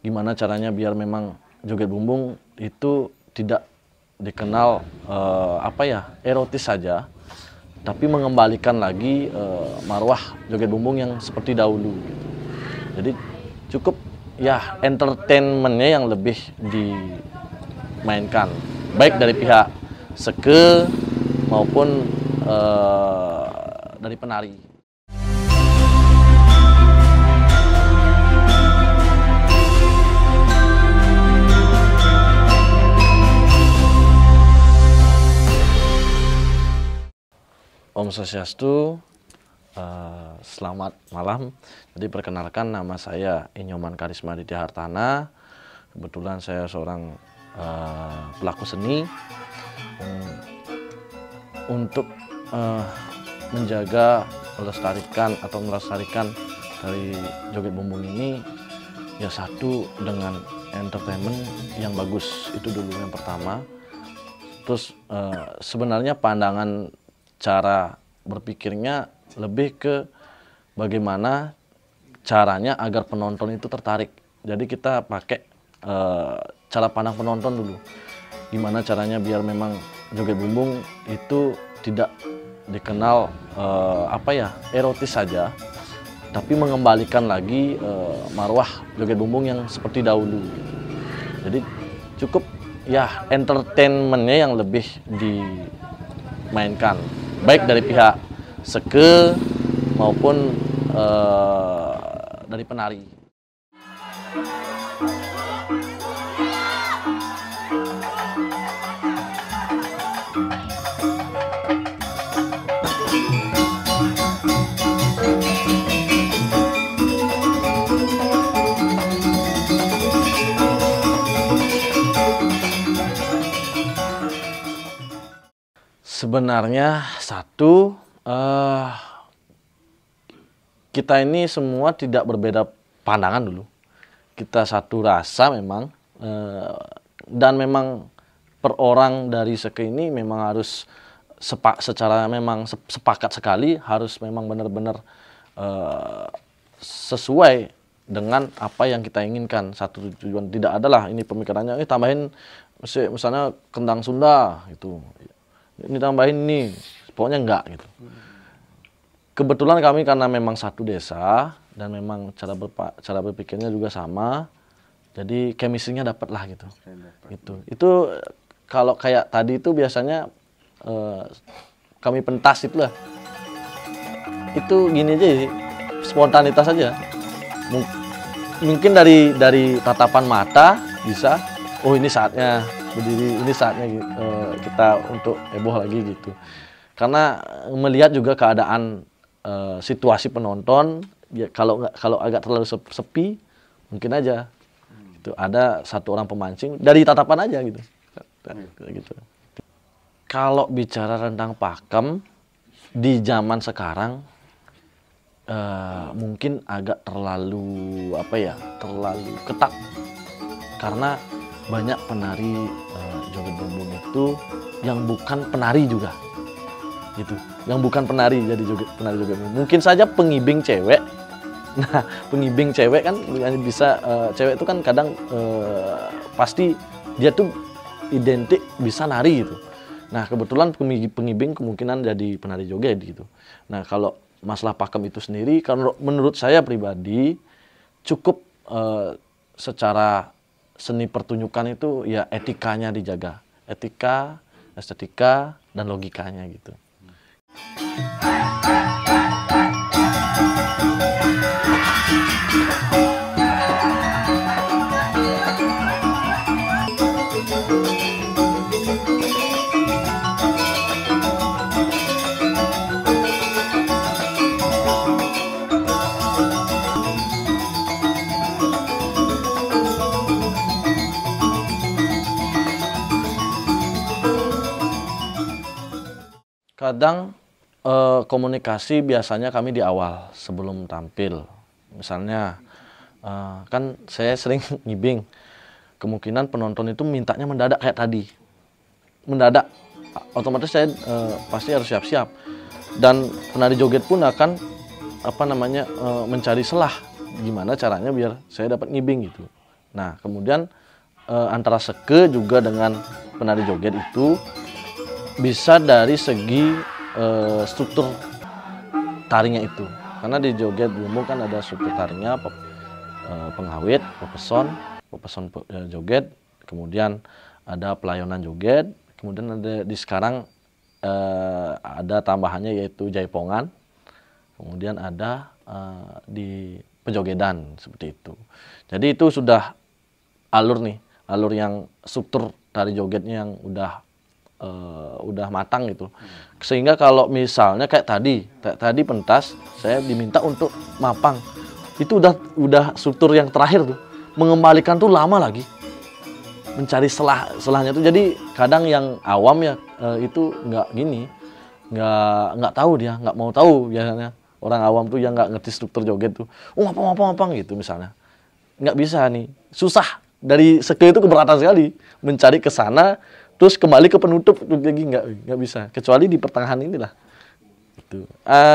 Gimana caranya biar memang joget bumbung itu tidak dikenal erotis saja, tapi mengembalikan lagi marwah joget bumbung yang seperti dahulu gitu. Jadi cukup ya entertainmentnya yang lebih dimainkan, baik dari pihak seke maupun dari penari. Om Swastiastu, selamat malam. Jadi perkenalkan, nama saya Inyoman Karisma Ditya Hartana. Kebetulan saya seorang pelaku seni. Untuk menjaga, melestarikan dari joget bumbung ini, ya satu dengan entertainment yang bagus, itu dulu yang pertama. Terus sebenarnya pandangan cara berpikirnya lebih ke bagaimana caranya agar penonton itu tertarik. Jadi kita pakai cara pandang penonton dulu. Gimana caranya biar memang joget bumbung itu tidak dikenal erotis saja, tapi mengembalikan lagi marwah joget bumbung yang seperti dahulu. Jadi cukup ya entertainmentnya yang lebih dimainkan, baik dari pihak seke maupun dari penari. Sebenarnya satu, kita ini semua tidak berbeda pandangan dulu. Kita satu rasa memang, dan memang per orang dari seke ini memang harus secara memang sepakat sekali, harus memang benar-benar sesuai dengan apa yang kita inginkan. Satu tujuan, tidak adalah ini pemikirannya, tambahin misalnya kendang Sunda gitu. Ini tambahin ini, pokoknya enggak gitu. Kebetulan kami karena memang satu desa dan memang cara berpikirnya juga sama, jadi chemistry-nya dapat lah gitu. Itu kalau kayak tadi itu biasanya kami pentas itulah. Itu gini aja sih, spontanitas aja. Mungkin dari tatapan mata bisa, oh ini saatnya berdiri, ini saatnya kita untuk heboh lagi gitu. Karena melihat juga keadaan situasi penonton, ya kalau agak terlalu sepi, mungkin aja itu ada satu orang pemancing dari tatapan aja gitu. Gitu. Kalau bicara tentang pakem di zaman sekarang, mungkin agak terlalu terlalu ketat, karena banyak penari joget bumbung itu yang bukan penari juga, gitu. Yang bukan penari jadi penari joget bumbung. Mungkin saja pengibing cewek. Nah, pengibing cewek kan bisa, cewek itu kan kadang pasti dia tuh identik bisa nari gitu. Nah, kebetulan pengibing kemungkinan jadi penari joget gitu. Nah, kalau masalah pakem itu sendiri, kalau menurut saya pribadi cukup secara seni pertunjukan itu ya etikanya dijaga, etika, estetika, dan logikanya gitu. Kadang komunikasi biasanya kami di awal sebelum tampil. Misalnya kan saya sering ngibing, kemungkinan penonton itu mintanya mendadak kayak tadi. Mendadak, otomatis saya pasti harus siap-siap. Dan penari joget pun akan mencari celah gimana caranya biar saya dapat ngibing gitu. Nah, kemudian antara seke juga dengan penari joget itu bisa dari segi struktur tarinya itu. Karena di joget bumbung kan ada struktur tarinya, pengawit, pepeson joget, kemudian ada pelayonan joget, kemudian ada di sekarang ada tambahannya yaitu jaipongan, kemudian ada di penjogedan seperti itu. Jadi itu sudah alur yang struktur tari jogetnya yang udah matang gitu. Sehingga kalau misalnya kayak tadi pentas saya diminta untuk mapang. Itu udah struktur yang terakhir tuh. Mengembalikan tuh lama lagi. Mencari selahnya tuh. Jadi kadang yang awam ya itu nggak tahu dia, nggak mau tahu biasanya. Orang awam tuh yang nggak ngerti struktur joget tuh. Ngapang gitu misalnya. Nggak bisa nih. Susah. Dari seke itu keberatan sekali. Mencari ke sana terus kembali ke penutup lagi nggak bisa, kecuali di pertengahan inilah. Itu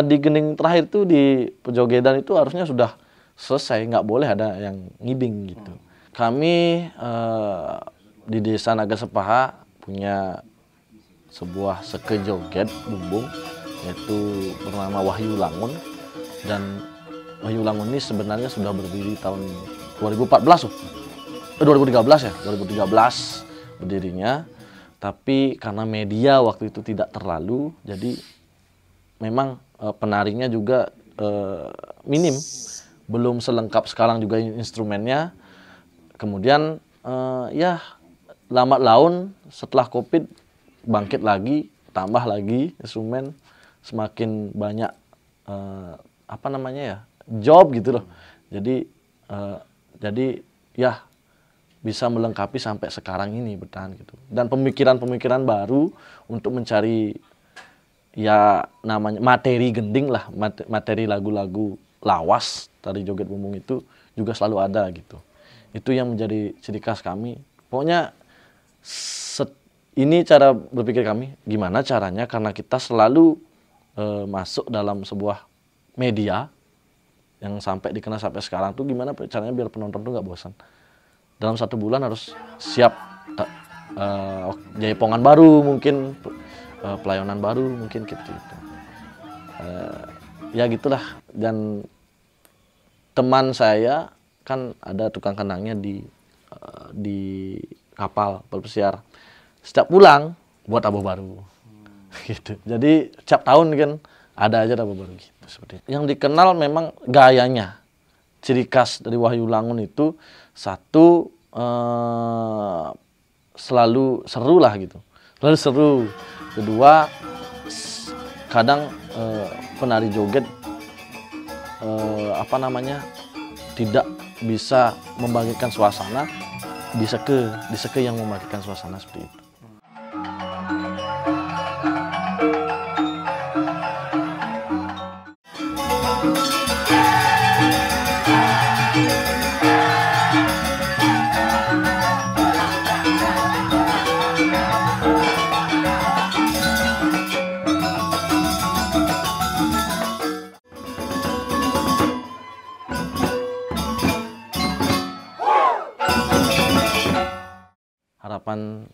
di gening terakhir tuh di penjogedan itu harusnya sudah selesai, nggak boleh ada yang ngibing gitu. Kami di Desa Naga Sepaha punya sebuah seke joget bumbung yaitu bernama Wahyu Langun, dan Wahyu Langun ini sebenarnya sudah berdiri tahun 2014 2013 ya, 2013 berdirinya. Tapi karena media waktu itu tidak terlalu, jadi memang penarinya juga minim, belum selengkap sekarang juga instrumennya. Kemudian ya lambat laun setelah Covid bangkit lagi, tambah lagi instrumen, semakin banyak job gitu loh. Jadi ya bisa melengkapi sampai sekarang ini bertahan gitu. Dan pemikiran-pemikiran baru untuk mencari ya namanya materi gending lah, materi lagu-lagu lawas tari joget bumbung itu juga selalu ada gitu. Itu yang menjadi ciri khas kami. Pokoknya ini cara berpikir kami, gimana caranya karena kita selalu masuk dalam sebuah media yang sampai dikenal sampai sekarang tuh gimana caranya biar penonton tuh nggak bosan. Dalam 1 bulan harus siap jaipongan baru mungkin, pelayanan baru mungkin gitu. Ya gitulah. Dan teman saya kan ada tukang kendangnya di kapal berpesiar. Setiap pulang buat tabuh baru. Gitu. Jadi setiap tahun kan ada aja tabuh baru gitu seperti itu. Yang dikenal memang gayanya. Ciri khas dari Wahyu Langun itu satu selalu seru lah gitu, selalu seru. Kedua kadang penari joget tidak bisa membagikan suasana, di seke yang membagikan suasana seperti itu. Harapan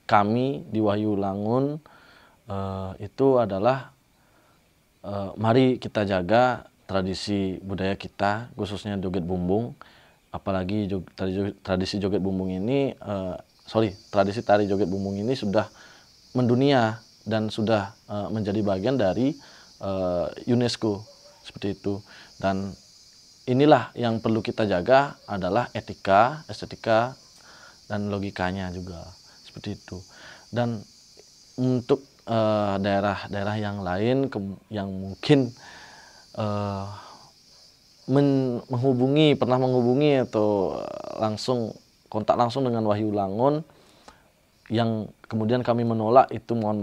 kami di Wahyu Langun itu adalah mari kita jaga tradisi budaya kita, khususnya joget bumbung. Apalagi tradisi joget bumbung ini, tradisi tari joget bumbung ini sudah mendunia dan sudah menjadi bagian dari UNESCO seperti itu. Dan inilah yang perlu kita jaga adalah etika, estetika, dan logikanya juga seperti itu. Dan untuk daerah-daerah yang lain yang mungkin pernah menghubungi atau kontak langsung dengan Wahyu Langun yang kemudian kami menolak, itu mohon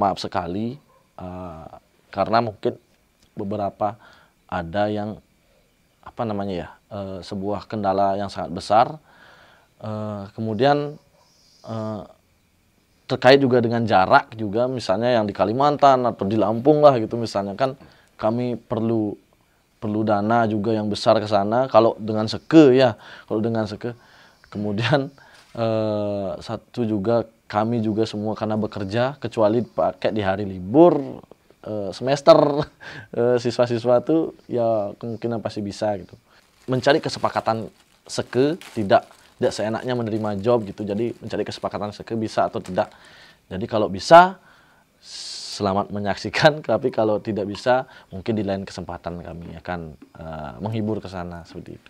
maaf sekali. karena mungkin beberapa ada yang apa namanya ya, sebuah kendala yang sangat besar. Kemudian terkait juga dengan jarak juga, misalnya yang di Kalimantan atau di Lampung lah gitu misalnya, kan kami perlu dana juga yang besar ke sana kalau dengan seke ya, kalau dengan seke. Kemudian satu juga kami juga semua karena bekerja, kecuali pakai di hari libur semester, siswa-siswa tuh ya kemungkinan pasti bisa gitu. Mencari kesepakatan seke, tidak seenaknya menerima job gitu. Jadi mencari kesepakatan seke bisa atau tidak. Jadi kalau bisa selamat menyaksikan, tapi kalau tidak bisa mungkin di lain kesempatan kami akan menghibur ke sana seperti itu.